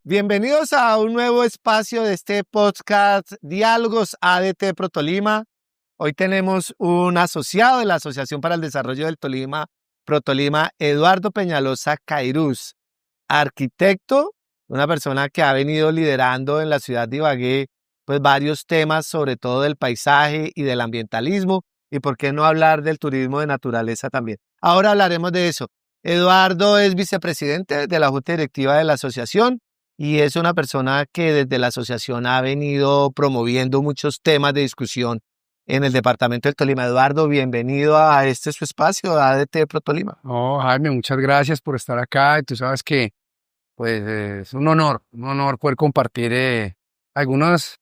Bienvenidos a un nuevo espacio de este podcast Diálogos ADT Pro Tolima. Hoy tenemos un asociado de la Asociación para el Desarrollo del Tolima, Pro Tolima, Eduardo Peñalosa Cairuz, arquitecto, una persona que ha venido liderando en la ciudad de Ibagué pues varios temas, sobre todo del paisaje y del ambientalismo, y por qué no hablar del turismo de naturaleza también. Ahora hablaremos de eso. Eduardo es vicepresidente de la Junta Directiva de la asociación y es una persona que desde la asociación ha venido promoviendo muchos temas de discusión en el departamento del Tolima. Eduardo, bienvenido a su espacio, ADT Pro Tolima. No, Jaime, muchas gracias por estar acá. Y tú sabes que pues es un honor poder compartir algunas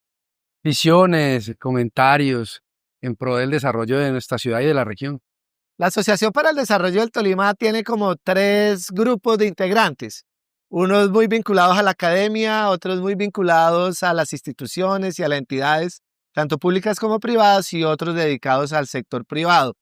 visiones, comentarios en pro del desarrollo de nuestra ciudad y de la región. La Asociación para el Desarrollo del Tolima tiene como 3 grupos de integrantes. Unos muy vinculados a la academia, otros muy vinculados a las instituciones y a las entidades, tanto públicas como privadas, y otros dedicados al sector privado.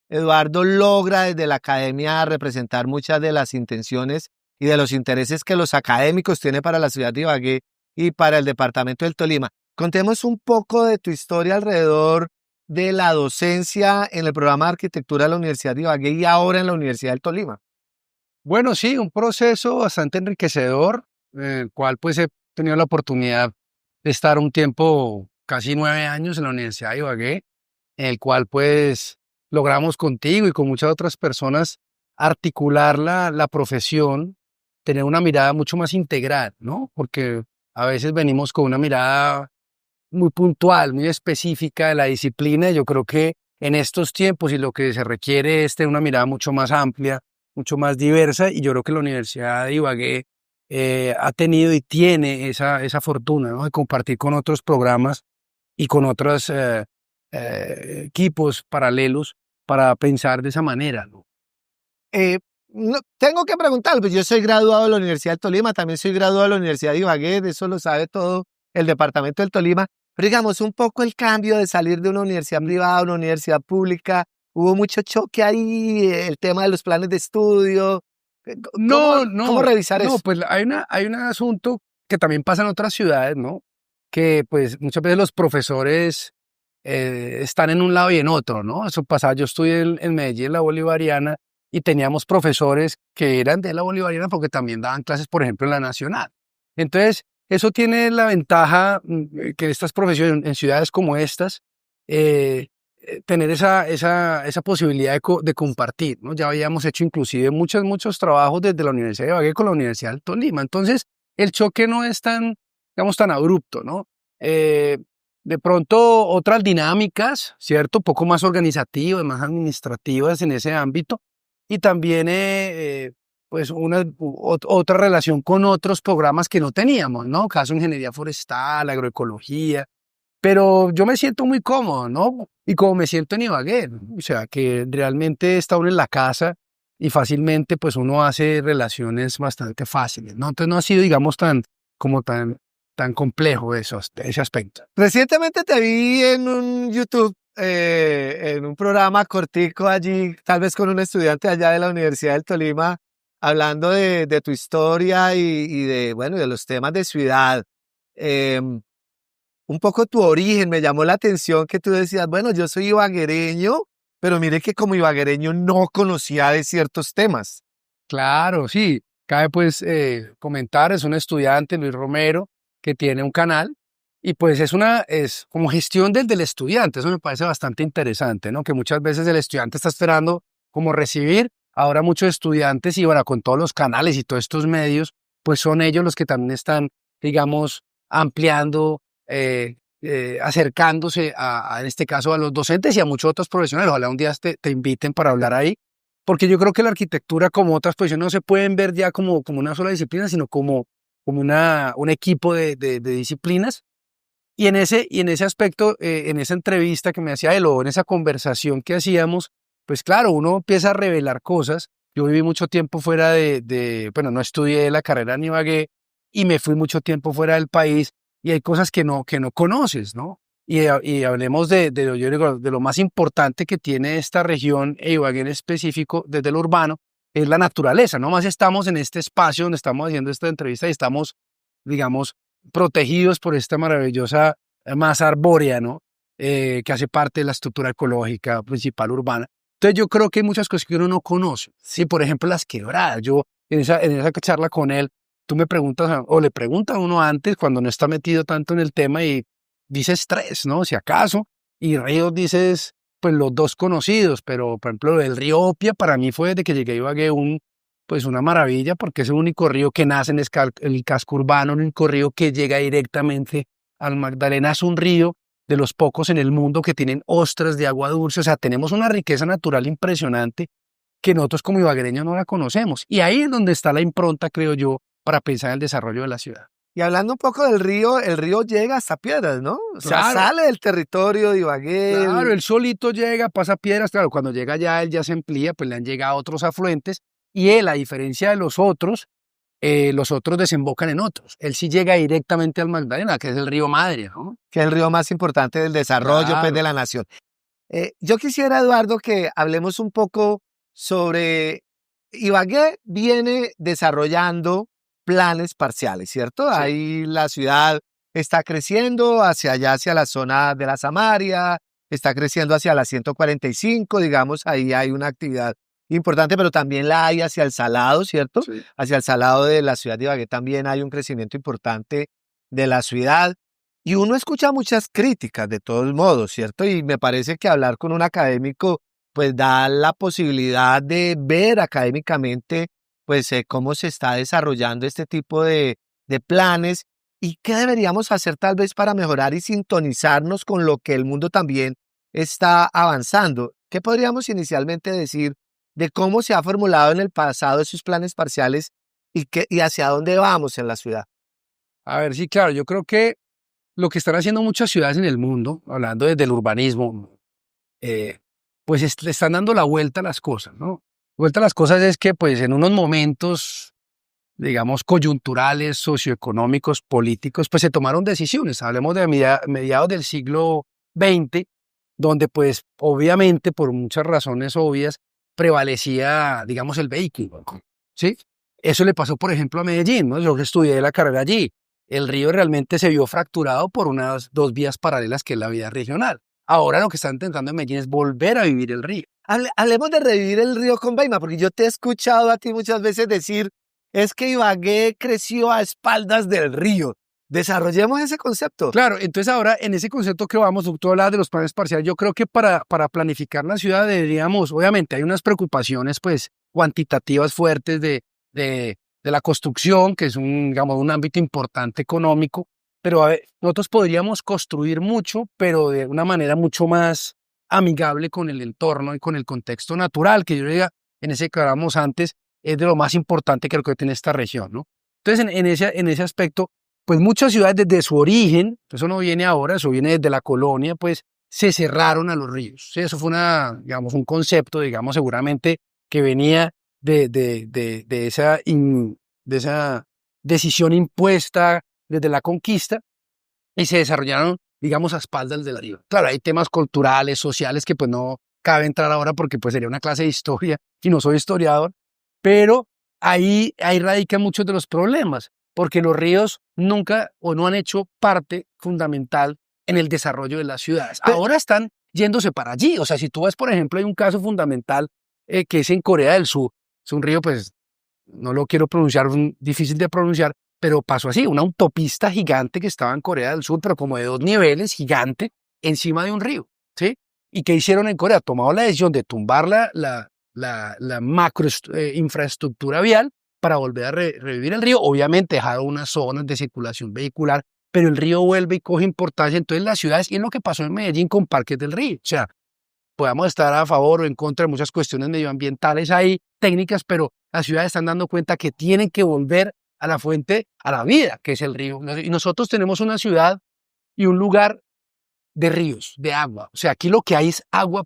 Eduardo logra desde la academia representar muchas de las intenciones y de los intereses que los académicos tienen para la ciudad de Ibagué y para el departamento del Tolima. Contemos un poco de tu historia alrededor de la docencia en el programa de arquitectura de la Universidad de Ibagué y ahora en la Universidad del Tolima. Bueno, sí, un proceso bastante enriquecedor, en el cual pues he tenido la oportunidad de estar un tiempo, casi 9 años en la Universidad de Ibagué, en el cual pues logramos contigo y con muchas otras personas articular la profesión, tener una mirada mucho más integral, ¿no? Porque a veces venimos con una mirada muy puntual, muy específica de la disciplina. Yo creo que en estos tiempos y lo que se requiere es tener una mirada mucho más amplia, mucho más diversa, y yo creo que la Universidad de Ibagué ha tenido y tiene esa fortuna, ¿no?, de compartir con otros programas y con otros equipos paralelos para pensar de esa manera, ¿no? Tengo que preguntar, pues yo soy graduado de la Universidad del Tolima, también soy graduado de la Universidad de Ibagué, de eso lo sabe todo el departamento del Tolima, pero digamos un poco el cambio de salir de una universidad privada a una universidad pública, hubo mucho choque ahí, el tema de los planes de estudio. ¿Cómo revisar eso? Pues hay un asunto que también pasa en otras ciudades, ¿no? Que pues muchas veces los profesores están en un lado y en otro, ¿no? Eso pasaba, yo estudié en Medellín, en la Bolivariana, y teníamos profesores que eran de la Bolivariana porque también daban clases, por ejemplo, en la Nacional. Entonces, eso tiene la ventaja que estas profesiones en ciudades como estas, tener esa posibilidad de compartir, ¿no? Ya habíamos hecho inclusive muchos trabajos desde la Universidad de Ibagué con la Universidad del Tolima. Entonces, el choque no es tan, digamos, tan abrupto, ¿no? De pronto, otras dinámicas, ¿cierto? Un poco más organizativas, más administrativas en ese ámbito. Y también, pues, otra relación con otros programas que no teníamos, ¿no? Caso ingeniería forestal, agroecología. Pero yo me siento muy cómodo, ¿no? Y como me siento en Ibagué, ¿no? O sea, que realmente está uno en la casa y fácilmente, pues, uno hace relaciones bastante fáciles, ¿no? Entonces no ha sido, digamos, tan complejo ese aspecto. Recientemente te vi en un YouTube, en un programa cortico allí, tal vez con un estudiante allá de la Universidad del Tolima, hablando de tu historia y de, bueno, de los temas de ciudad. Un poco tu origen, me llamó la atención que tú decías, bueno, yo soy ibaguereño, pero mire que como ibaguereño no conocía de ciertos temas. Claro, sí. Cabe pues comentar, es un estudiante, Luis Romero, que tiene un canal y pues es como gestión del estudiante. Eso me parece bastante interesante, ¿no? Que muchas veces el estudiante está esperando como recibir. Ahora muchos estudiantes y bueno, con todos los canales y todos estos medios, pues son ellos los que también están, digamos, ampliando, acercándose en este caso a los docentes y a muchos otros profesionales. Ojalá un día te inviten para hablar ahí. Porque yo creo que la arquitectura, como otras profesiones, no se pueden ver ya como una sola disciplina, sino como un equipo de disciplinas. Y en ese aspecto, en esa entrevista que me hacía él o en esa conversación que hacíamos, pues claro, uno empieza a revelar cosas. Yo viví mucho tiempo fuera bueno, no estudié la carrera en Ibagué y me fui mucho tiempo fuera del país y hay cosas que no conoces, ¿no? Y hablemos yo digo, de lo más importante que tiene esta región, Ibagué en específico, desde lo urbano, es la naturaleza. No más estamos en este espacio donde estamos haciendo esta entrevista y estamos digamos, protegidos por esta maravillosa masa arbórea, ¿no? Que hace parte de la estructura ecológica principal urbana. Entonces yo creo que hay muchas cosas que uno no conoce. Sí, por ejemplo, las quebradas. Yo en esa charla con él, tú me preguntas, o le preguntas a uno antes, cuando no está metido tanto en el tema, y dices tres, ¿no? Si acaso, y ríos dices, pues los dos conocidos, pero por ejemplo el río Opia para mí fue desde que llegué a Ibagué pues una maravilla, porque es el único río que nace en el casco urbano, el único río que llega directamente al Magdalena. Es un río de los pocos en el mundo que tienen ostras de agua dulce. O sea, tenemos una riqueza natural impresionante que nosotros como ibaguereños no la conocemos. Y ahí es donde está la impronta, creo yo, para pensar en el desarrollo de la ciudad. Y hablando un poco del río, el río llega hasta Piedras, ¿no? O sea, Claro. sale del territorio de Ibagué. Claro, él solito llega, pasa Piedras. Claro, cuando llega ya, él ya se amplía, pues le han llegado otros afluentes. Y él, a diferencia de los otros desembocan en otros. Él sí llega directamente al Magdalena, que es el río madre, ¿no? Que es el río más importante del desarrollo, pues, Claro. de la nación. Yo quisiera, Eduardo, que hablemos un poco sobre Ibagué viene desarrollando planes parciales, ¿cierto? Sí. Ahí la ciudad está creciendo hacia allá, hacia la zona de la Samaria, está creciendo hacia la 145, digamos, ahí hay una actividad importante, pero también la hay hacia el Salado, ¿cierto? Sí. Hacia el Salado de la ciudad de Ibagué también hay un crecimiento importante de la ciudad. Y uno escucha muchas críticas de todos modos, ¿cierto? Y me parece que hablar con un académico pues da la posibilidad de ver académicamente pues cómo se está desarrollando este tipo de planes y qué deberíamos hacer tal vez para mejorar y sintonizarnos con lo que el mundo también está avanzando. ¿Qué podríamos inicialmente decir de cómo se ha formulado en el pasado esos planes parciales y hacia dónde vamos en la ciudad? A ver, sí, claro, yo creo que lo que están haciendo muchas ciudades en el mundo, hablando desde el urbanismo, pues le están dando la vuelta a las cosas, ¿no? Vuelta a las cosas es que pues en unos momentos, digamos, coyunturales, socioeconómicos, políticos, pues se tomaron decisiones. Hablemos de mediados del siglo XX, donde pues obviamente por muchas razones obvias prevalecía, digamos, el vehículo, ¿sí? Eso le pasó, por ejemplo, a Medellín, ¿no? Yo que estudié la carrera allí. El río realmente se vio fracturado por unas dos vías paralelas que es la vía regional. Ahora lo que están intentando en Medellín es volver a vivir el río. Hablemos de revivir el río Conveima, porque yo te he escuchado a ti muchas veces decir, es que Ibagué creció a espaldas del río. Desarrollemos ese concepto. Claro, entonces ahora en ese concepto que vamos, tú hablabas de los planes parciales, yo creo que para planificar la ciudad deberíamos, obviamente hay unas preocupaciones pues cuantitativas fuertes de la construcción, que es digamos, un ámbito importante económico, pero a ver, nosotros podríamos construir mucho, pero de una manera mucho más amigable con el entorno y con el contexto natural, que yo diría, en ese que hablábamos antes, es de lo más importante que creo que tiene esta región, ¿no? Entonces, en ese aspecto, pues muchas ciudades desde su origen, eso no viene ahora, eso viene desde la colonia, pues se cerraron a los ríos. ¿Sí? Eso fue digamos, un concepto, digamos, seguramente que venía de esa decisión impuesta desde la conquista y se desarrollaron, digamos, a espaldas del río. Claro, hay temas culturales, sociales que pues no cabe entrar ahora porque pues sería una clase de historia y no soy historiador, pero ahí radican muchos de los problemas, porque los ríos nunca o no han hecho parte fundamental en el desarrollo de las ciudades. Ahora están yéndose para allí. O sea, si tú ves, por ejemplo, hay un caso fundamental que es en Corea del Sur. Es un río, pues, no lo quiero pronunciar, difícil de pronunciar, pero pasó así, una autopista gigante que estaba en Corea del Sur, pero como de 2 niveles, gigante, encima de un río, ¿sí? ¿Y qué hicieron en Corea? Tomaron la decisión de tumbar la macro infraestructura vial para volver a revivir el río. Obviamente dejaron unas zonas de circulación vehicular, pero el río vuelve y coge importancia. Entonces las ciudades, y es lo que pasó en Medellín con Parques del Río. O sea, podamos estar a favor o en contra de muchas cuestiones medioambientales ahí, técnicas, pero las ciudades están dando cuenta que tienen que volver a la fuente, a la vida, que es el río. Y nosotros tenemos una ciudad y un lugar de ríos, de agua. O sea, aquí lo que hay es agua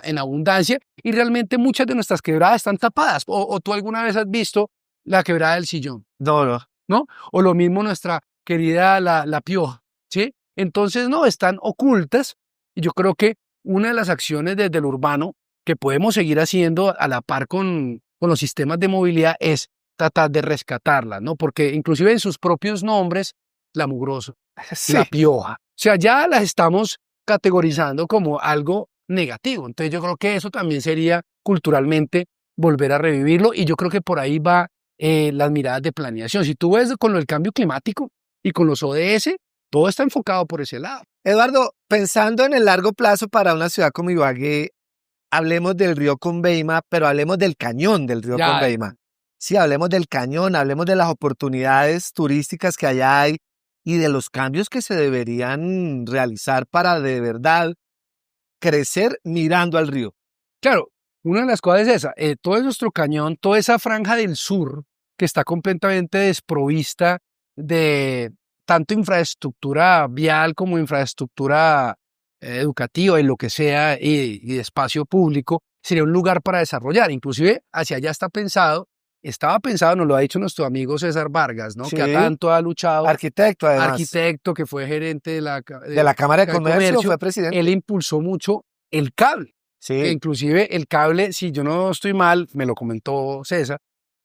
en abundancia y realmente muchas de nuestras quebradas están tapadas. O tú alguna vez has visto la quebrada del Sillón, No. ¿no? O lo mismo nuestra querida la Pioja, ¿sí? Entonces, no, están ocultas y yo creo que una de las acciones desde el urbano que podemos seguir haciendo a la par con los sistemas de movilidad es tratar de rescatarla, ¿no? Porque inclusive en sus propios nombres, la mugroso, Sí. la pioja, o sea, ya las estamos categorizando como algo negativo. Entonces yo creo que eso también sería culturalmente volver a revivirlo y yo creo que por ahí va las miradas de planeación. Si tú ves con lo del cambio climático y con los ODS, todo está enfocado por ese lado. Eduardo, pensando en el largo plazo para una ciudad como Ibagué, hablemos del río Conveima, pero hablemos del cañón del río Ya, Conveima. Sí, hablemos del cañón, hablemos de las oportunidades turísticas que allá hay y de los cambios que se deberían realizar para de verdad crecer mirando al río. claro, una de las cosas es esa, todo nuestro cañón, toda esa franja del sur que está completamente desprovista de tanto infraestructura vial como infraestructura educativa y lo que sea y de espacio público, sería un lugar para desarrollar. Inclusive hacia allá estaba pensado, nos lo ha dicho nuestro amigo César Vargas, ¿no? Sí. Que tanto ha luchado, Arquitecto, además. arquitecto, que fue gerente de la De la Cámara de Comercio, fue presidente. él impulsó mucho el cable. Que Sí. inclusive el cable, si yo no estoy mal, me lo comentó César,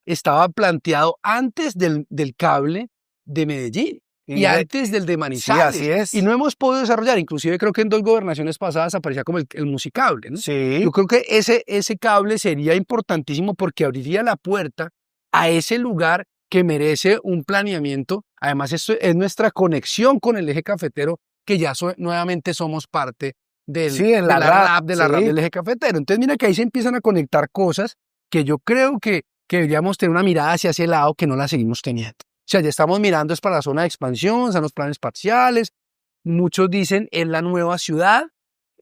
estaba planteado antes del cable de Medellín y antes del de Manizales. Sí, así es. Y no hemos podido desarrollar, inclusive creo que en 2 gobernaciones pasadas aparecía como el musicable, ¿no? Sí. Yo creo que ese cable sería importantísimo porque abriría la puerta a ese lugar que merece un planeamiento. Además, esto es nuestra conexión con el eje cafetero, que ya nuevamente somos parte Sí, en la RAP, de la RAP del eje cafetero. Entonces, mira que ahí se empiezan a conectar cosas que yo creo que deberíamos tener una mirada hacia ese lado que no la seguimos teniendo. O sea, ya estamos mirando es para la zona de expansión, son los planes parciales. Muchos dicen es la nueva ciudad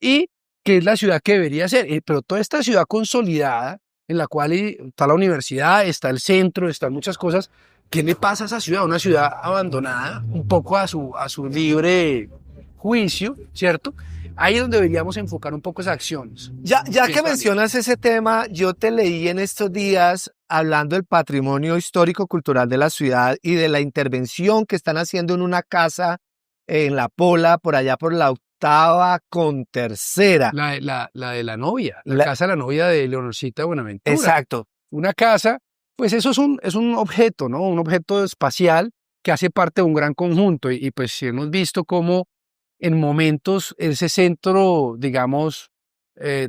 y que es la ciudad que debería ser. Pero toda esta ciudad consolidada, en la cual está la universidad, está el centro, están muchas cosas, ¿qué le pasa a esa ciudad? Una ciudad abandonada, un poco a su libre juicio, ¿cierto? Ahí es donde deberíamos enfocar un poco esas acciones. Ya que mencionas ese tema, yo te leí en estos días hablando del patrimonio histórico-cultural de la ciudad y de la intervención que están haciendo en una casa en La Pola, por allá por la 8ª con 3ª. La de la novia, la casa de la novia de Leonorcita Buenaventura. Exacto. Una casa, pues eso es un objeto, ¿no? Un objeto espacial que hace parte de un gran conjunto y pues hemos visto cómo en momentos ese centro, digamos,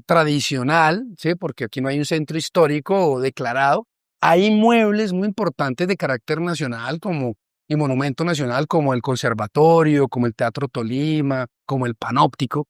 tradicional, ¿sí? Porque aquí no hay un centro histórico declarado, hay inmuebles muy importantes de carácter nacional y monumento nacional como el Conservatorio, como el Teatro Tolima, como el Panóptico,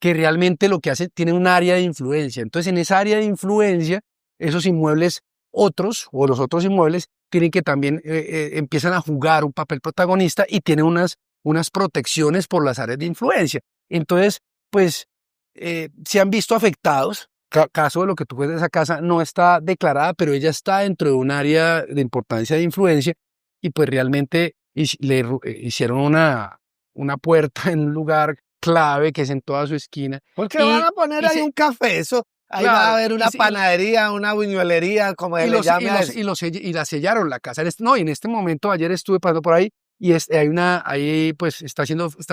que realmente lo que hace tiene un área de influencia. Entonces, en esa área de influencia, esos inmuebles otros o los otros inmuebles tienen que también empiezan a jugar un papel protagonista y tienen unas protecciones por las áreas de influencia. Entonces, pues, se han visto afectados. Caso de lo que tú ves de esa casa no está declarada, pero ella está dentro de un área de importancia de influencia y pues realmente le hicieron una puerta en un lugar clave que es en toda su esquina. Porque van a poner ahí un café, eso. Ahí va a haber una panadería, una buñuelería, como le llame a eso. Y la sellaron la casa. No, y en este momento, ayer estuve pasando por ahí y ahí pues está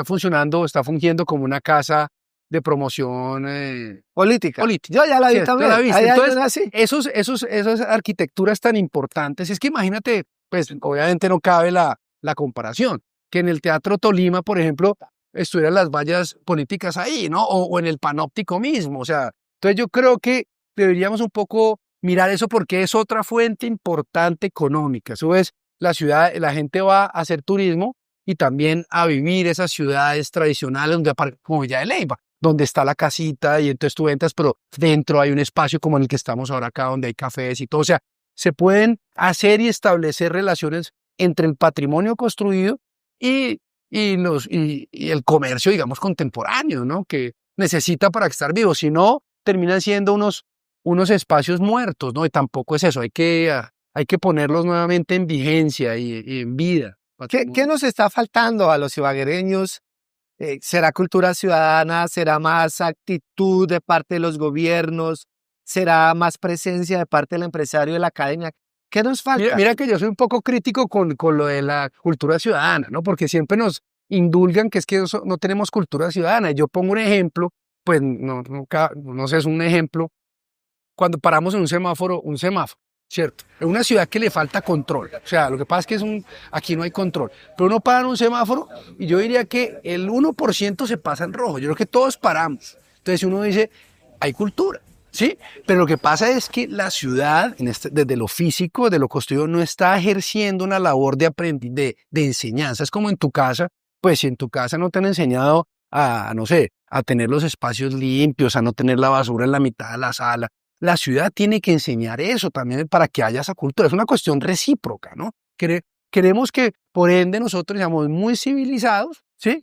fungiendo como una casa de promoción política. Yo ya la vi también. ¿La viste? Entonces, esas arquitecturas tan importantes, es que imagínate, pues obviamente no cabe la comparación, que en el Teatro Tolima, por ejemplo, estuvieran las vallas políticas ahí, ¿no? O en el Panóptico mismo, o sea, entonces yo creo que deberíamos un poco mirar eso porque es otra fuente importante económica. Eso es, la ciudad, la gente va a hacer turismo y también a vivir esas ciudades tradicionales como Villa de Leyva, donde está la casita y entonces tú entras, pero dentro hay un espacio como en el que estamos ahora acá, donde hay cafés y todo. O sea, se pueden hacer y establecer relaciones entre el patrimonio construido y el comercio, digamos, contemporáneo, ¿no? Que necesita para estar vivo. Si no, terminan siendo unos espacios muertos, ¿no? Y tampoco es eso. Hay que ponerlos nuevamente en vigencia y en vida. ¿Qué nos está faltando a los ibaguereños? ¿Será cultura ciudadana? ¿Será más actitud de parte de los gobiernos? ¿Será más presencia de parte del empresario y de la academia? ¿Qué nos falta? Mira que yo soy un poco crítico con lo de la cultura ciudadana, ¿no? Porque siempre nos indulgan que es que no tenemos cultura ciudadana. Yo pongo un ejemplo, pues no sé, es un ejemplo. Cuando paramos en un semáforo, ¿cierto? Es una ciudad que le falta control. O sea, lo que pasa es que aquí no hay control. Pero uno para en un semáforo y yo diría que el 1% se pasa en rojo. Yo creo que todos paramos. Entonces uno dice, hay cultura, ¿sí? Pero lo que pasa es que la ciudad, desde lo físico, de lo construido, no está ejerciendo una labor de enseñanza. Es como en tu casa, pues si en tu casa no te han enseñado a, no sé, a tener los espacios limpios, a no tener la basura en la mitad de la sala. La ciudad tiene que enseñar eso también para que haya esa cultura. Es una cuestión recíproca, ¿no? Queremos que, por ende, nosotros seamos muy civilizados, ¿sí?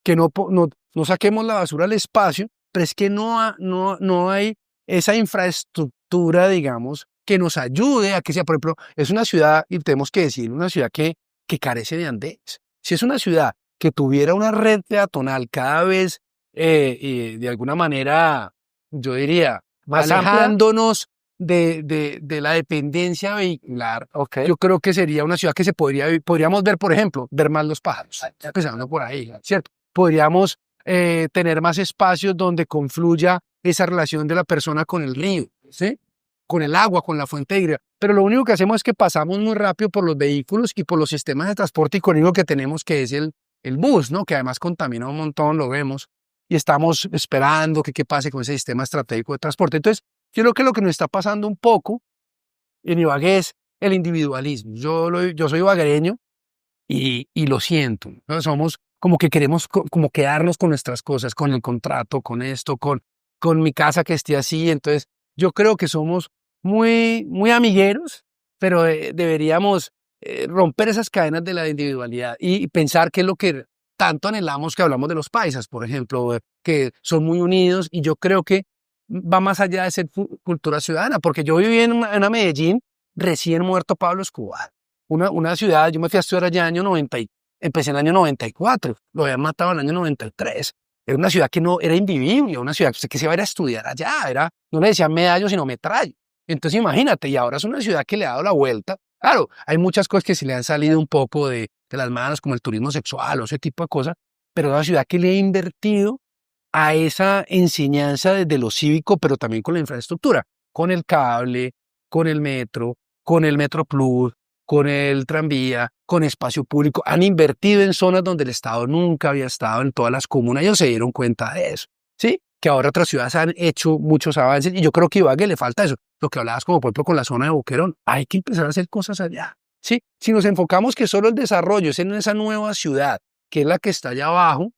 Que no saquemos la basura al espacio, pero es que no hay esa infraestructura, digamos, que nos ayude a que sea, por ejemplo, es una ciudad, y tenemos que decir, una ciudad que carece de andenes. Si es una ciudad que tuviera una red peatonal cada vez, de alguna manera, yo diría, Más amplia. alejándonos de la dependencia vehicular, Ok. yo creo que sería una ciudad que podríamos ver, por ejemplo, ver más los pájaros, empezando por ahí, ¿cierto? Podríamos tener más espacios donde confluya esa relación de la persona con el río, ¿sí? Con el agua, con la fuente hídrica. Pero lo único que hacemos es que pasamos muy rápido por los vehículos y por los sistemas de transporte icónico que tenemos, que es el bus, ¿no? Que además contamina un montón, lo vemos, y estamos esperando que qué pase con ese sistema estratégico de transporte. Entonces, yo creo que lo que nos está pasando un poco en Ibagué es el individualismo. Yo soy ibaguereño y lo siento, ¿no? Somos como que queremos como quedarnos con nuestras cosas, con el contrato, con esto, con mi casa que esté así. Entonces, yo creo que somos muy amigueros, pero deberíamos romper esas cadenas de la individualidad y pensar que es lo que tanto anhelamos, que hablamos de los paisas, por ejemplo, que son muy unidos, y yo creo que va más allá de ser cultura ciudadana, porque yo viví en una Medellín recién muerto Pablo Escobar. Una ciudad, yo me fui a estudiar allá en el año 90, empecé en el año 94, lo habían matado en el año 93. Era una ciudad que no era invivible, una ciudad que se iba a ir a estudiar allá, no le decían Medallo, sino Metrallo. Entonces imagínate, y ahora es una ciudad que le ha dado la vuelta. Claro, hay muchas cosas que se le han salido un poco de las manos, como el turismo sexual o ese tipo de cosas, pero es una ciudad que le ha invertido a esa enseñanza desde lo cívico, pero también con la infraestructura, con el cable, con el Metro Plus, con el tranvía, con espacio público. Han invertido en zonas donde el Estado nunca había estado, en todas las comunas. Ellos se dieron cuenta de eso, ¿sí? Que ahora otras ciudades han hecho muchos avances, y yo creo que a Ibagué le falta eso. Lo que hablabas, como por ejemplo con la zona de Boquerón, hay que empezar a hacer cosas allá, ¿sí? Si nos enfocamos que solo el desarrollo es en esa nueva ciudad, que es la que está allá abajo,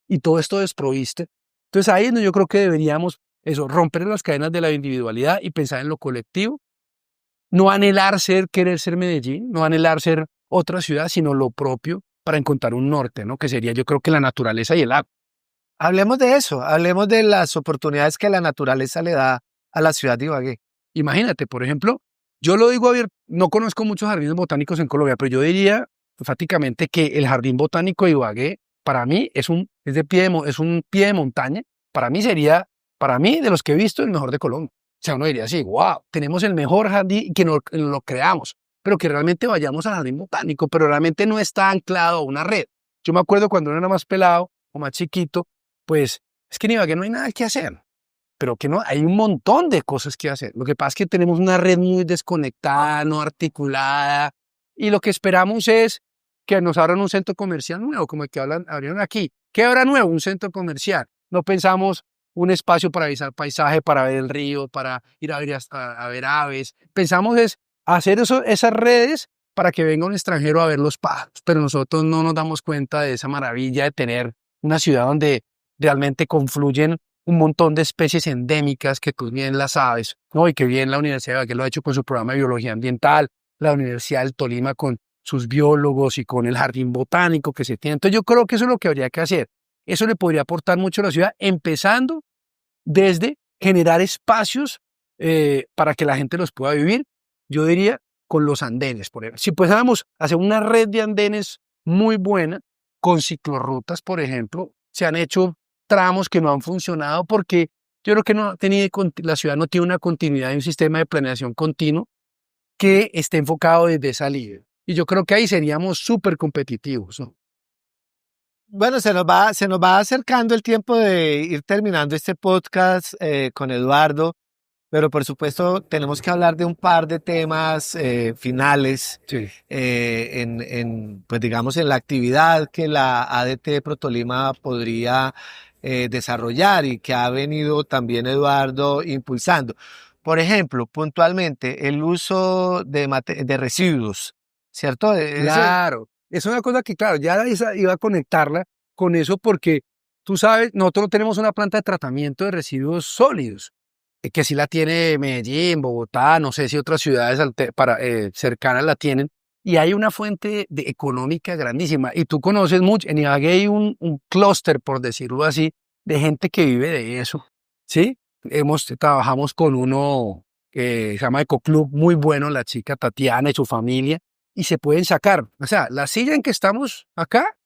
y todo esto desproviste, entonces ahí es donde yo creo que deberíamos eso, romper las cadenas de la individualidad y pensar en lo colectivo. No anhelar querer ser Medellín, no anhelar ser otra ciudad, sino lo propio para encontrar un norte, ¿no? Que sería, yo creo que la naturaleza y el agua. Hablemos de eso, hablemos de las oportunidades que la naturaleza le da a la ciudad de Ibagué. Imagínate, por ejemplo, yo lo digo abierto, no conozco muchos jardines botánicos en Colombia, pero yo diría enfáticamente que el Jardín Botánico de Ibagué, para mí, es un pie de montaña. Para mí, de los que he visto, el mejor de Colombia. O sea, uno diría así, wow, tenemos el mejor jardín, que no lo creamos, pero que realmente vayamos al jardín botánico, pero realmente no está anclado a una red. Yo me acuerdo cuando uno era más pelado o más chiquito, pues es que en Ibagué no hay nada que hacer, pero que no, hay un montón de cosas que hacer. Lo que pasa es que tenemos una red muy desconectada, no articulada, y lo que esperamos es que nos abran un centro comercial nuevo, como el que abrieron aquí. ¿Qué habrá nuevo? Un centro comercial. No pensamos un espacio para visitar paisaje, para ver el río, para ir a ver aves. Pensamos es hacer esas redes para que venga un extranjero a ver los pájaros, pero nosotros no nos damos cuenta de esa maravilla de tener una ciudad donde realmente confluyen un montón de especies endémicas, que tú bien las sabes, ¿no? Y que bien la Universidad de Ibagué lo ha hecho con su programa de biología ambiental, la Universidad del Tolima con sus biólogos y con el jardín botánico que se tiene. Entonces yo creo que eso es lo que habría que hacer. Eso le podría aportar mucho a la ciudad, empezando desde generar espacios para que la gente los pueda vivir. Yo diría con los andenes, por ejemplo. Si pudiéramos hacer una red de andenes muy buena, con ciclorrutas, por ejemplo, se han hecho tramos que no han funcionado porque yo creo que la ciudad no tiene una continuidad y un sistema de planeación continuo que esté enfocado desde esa línea. Y yo creo que ahí seríamos súper competitivos, ¿no? Bueno, se nos va acercando el tiempo de ir terminando este podcast con Eduardo. Pero por supuesto tenemos que hablar de un par de temas finales Sí. pues digamos en la actividad que la ADT Protolima podría desarrollar y que ha venido también Eduardo impulsando. Por ejemplo, puntualmente el uso de residuos, ¿cierto? Claro, es una cosa que, claro, ya iba a conectarla con eso porque tú sabes, nosotros no tenemos una planta de tratamiento de residuos sólidos, que sí la tiene Medellín, Bogotá, no sé si otras ciudades cercanas la tienen, y hay una fuente económica grandísima. Y tú conoces mucho, en Ibagué hay un clúster, por decirlo así, de gente que vive de eso, ¿sí? Trabajamos con uno que se llama Ecoclub, muy bueno, la chica Tatiana y su familia, y se pueden sacar. O sea, la silla en que estamos acá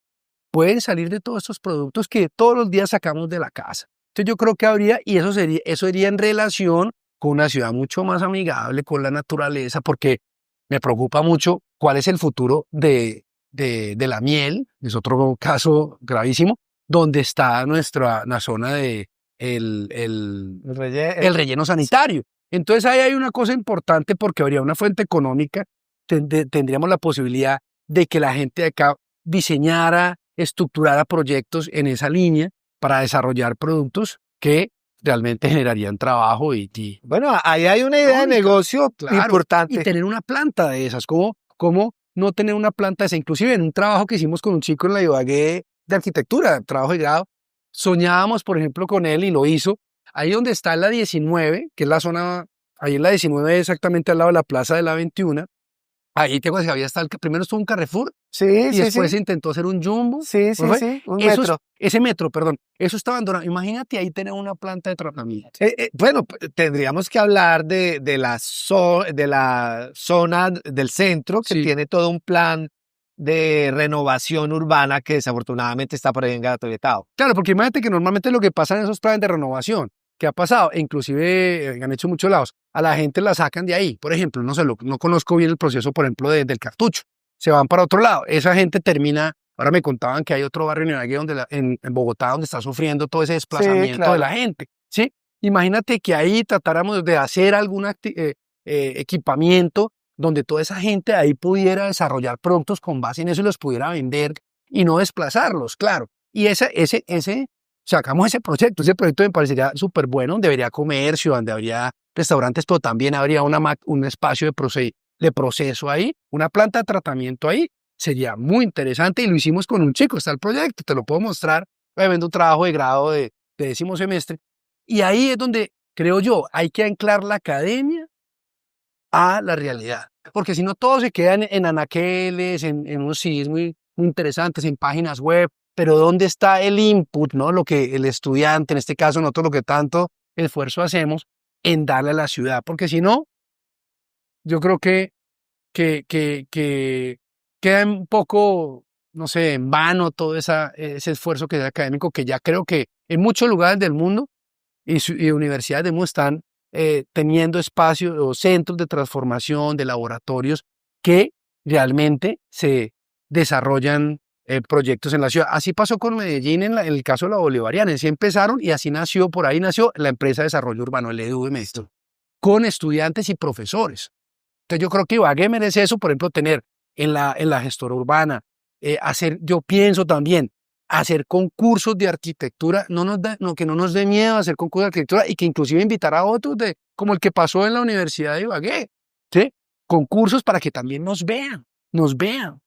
pueden salir de todos estos productos que todos los días sacamos de la casa. Entonces yo creo que habría, y eso iría en relación con una ciudad mucho más amigable con la naturaleza, porque me preocupa mucho cuál es el futuro de la miel, es otro caso gravísimo, donde está la zona de el relleno sanitario. Entonces ahí hay una cosa importante porque habría una fuente económica, tendríamos la posibilidad de que la gente de acá diseñara, estructurara proyectos en esa línea para desarrollar productos que realmente generarían trabajo y Bueno, ahí hay una idea de negocio claro, importante. y tener una planta de esas, ¿cómo no tener una planta de esa? Inclusive en un trabajo que hicimos con un chico en la Ibagué de arquitectura, trabajo de grado, soñábamos, por ejemplo, con él y lo hizo, ahí donde está la 19, que es la zona, ahí en la 19 exactamente al lado de la plaza de la 21, ahí te acuerdas que había hasta primero estuvo un Carrefour Sí, y sí, después sí. se intentó hacer un Jumbo. Sí, sí, ¿No fue? sí, un metro. Ese metro, perdón, eso está abandonado. Imagínate ahí tener una planta de tratamiento. Bueno, tendríamos que hablar de la zona del centro que Sí. tiene todo un plan de renovación urbana que desafortunadamente está por ahí engatovetado. Claro, porque imagínate que normalmente lo que pasa en esos planes de renovación, que ha pasado, e inclusive han hecho muchos lados, a la gente la sacan de ahí. Por ejemplo, no sé, no conozco bien el proceso, por ejemplo, del cartucho. Se van para otro lado. Esa gente termina, ahora me contaban que hay otro barrio en Ibagué en Bogotá donde está sufriendo todo ese Sí, desplazamiento de la claro. gente, ¿sí? Imagínate que ahí tratáramos de hacer algún equipamiento donde toda esa gente ahí pudiera desarrollar productos con base en eso y los pudiera vender y no desplazarlos, claro. Y sacamos ese proyecto me parecería súper bueno, donde habría comercio, donde habría restaurantes, pero también habría un espacio de proceso ahí, una planta de tratamiento ahí, sería muy interesante y lo hicimos con un chico, está el proyecto, te lo puedo mostrar, obviamente un trabajo de grado de 10º semestre, y ahí es donde, creo yo, hay que anclar la academia a la realidad, porque si no todo se queda en anaqueles, en unos CDs muy interesantes, en páginas web, pero ¿dónde está el input, no? Lo que el estudiante, en este caso nosotros lo que tanto esfuerzo hacemos en darle a la ciudad, porque si no, yo creo que queda un poco, no sé, en vano todo ese esfuerzo que es académico, que ya creo que en muchos lugares del mundo y universidades del mundo están teniendo espacios o centros de transformación, de laboratorios que realmente se desarrollan proyectos en la ciudad. Así pasó con Medellín en el caso de la Bolivariana. Así empezaron y así nació, por ahí nació la empresa de desarrollo urbano, el EDUMS, con estudiantes y profesores. Entonces yo creo que Ibagué merece eso, por ejemplo, tener en la gestora urbana, yo pienso también, hacer concursos de arquitectura, que no nos dé miedo hacer concursos de arquitectura y que inclusive invitar a otros, como el que pasó en la Universidad de Ibagué, ¿sí? Concursos para que también nos vean,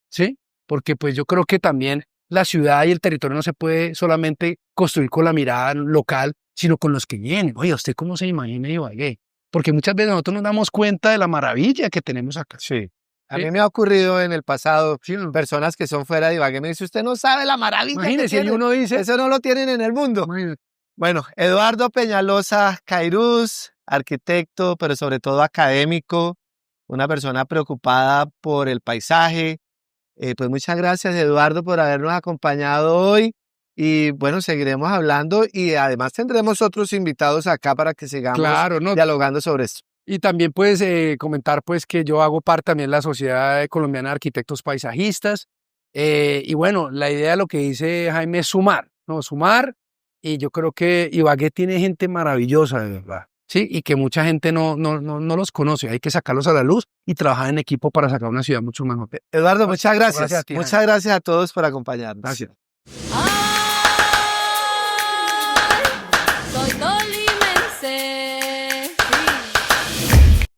¿sí? Porque pues yo creo que también la ciudad y el territorio no se puede solamente construir con la mirada local, sino con los que vienen. Oye, ¿usted cómo se imagina Ibagué? Porque muchas veces nosotros nos damos cuenta de la maravilla que tenemos acá. Sí. A ¿Sí? mí me ha ocurrido en el pasado, Sí, personas que son fuera de Ibagué me dicen, usted no sabe la maravilla que imagínese, y tiene. uno dice, Eso no lo tienen en el mundo. imagínese, Bueno, Eduardo Peñalosa Cairuz, arquitecto, pero sobre todo académico, una persona preocupada por el paisaje. Pues muchas gracias, Eduardo, por habernos acompañado hoy. Y bueno, seguiremos hablando y además tendremos otros invitados acá para que sigamos claro, ¿no? dialogando sobre esto. Y también puedes comentar pues que yo hago parte también de la Sociedad Colombiana de Arquitectos Paisajistas. Y bueno, la idea de lo que dice Jaime es sumar, ¿no? Sumar. Y yo creo que Ibagué tiene gente maravillosa, de verdad. ¿sí? Y que mucha gente no los conoce. Hay que sacarlos a la luz y trabajar en equipo para sacar una ciudad mucho mejor. Eduardo, muchas gracias. Gracias a ti, Muchas gracias a todos por acompañarnos. Gracias. Ah.